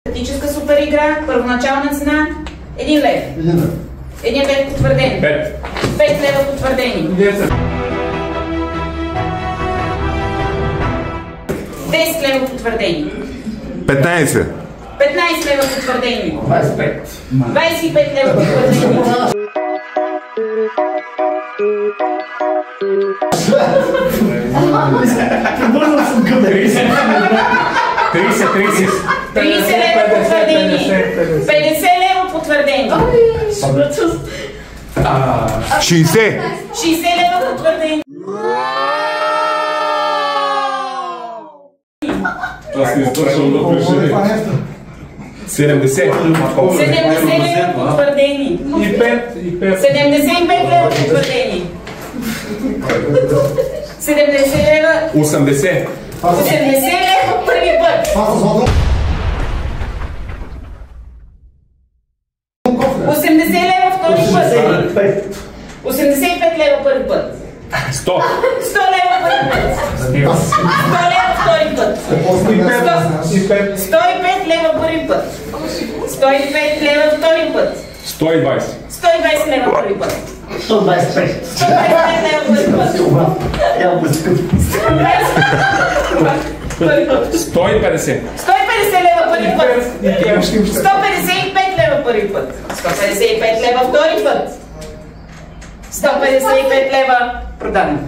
Тактическа супер игра, първоначална цена 1 лев. 1 лев потвърден. 5 лева потвърдени. 10 лева потвърдени. 15. 15 лева потвърдени. 25. 25 лева потвърдени. Бързо съм към 30. 30 лева потвърдени. 50 лева потвърдени. 60. 60 лева потвърдени. Аз не източвам да преживе. 70. 70 лева потвърдени. И 5. 75 лева потвърдени. 70 лева. 80. 80 лева първи път. 80 лева втори път. 85 лева първи път. 100. 100 лева първи път. 100 лева втори път. 105 лева първи път. 105 лева втори път. 120. 120 лева първи път. 125. 125 лева първи път. 150. 150 лева първи път. 155 лева първи път. 155 лева втори път. 155 лева продаден.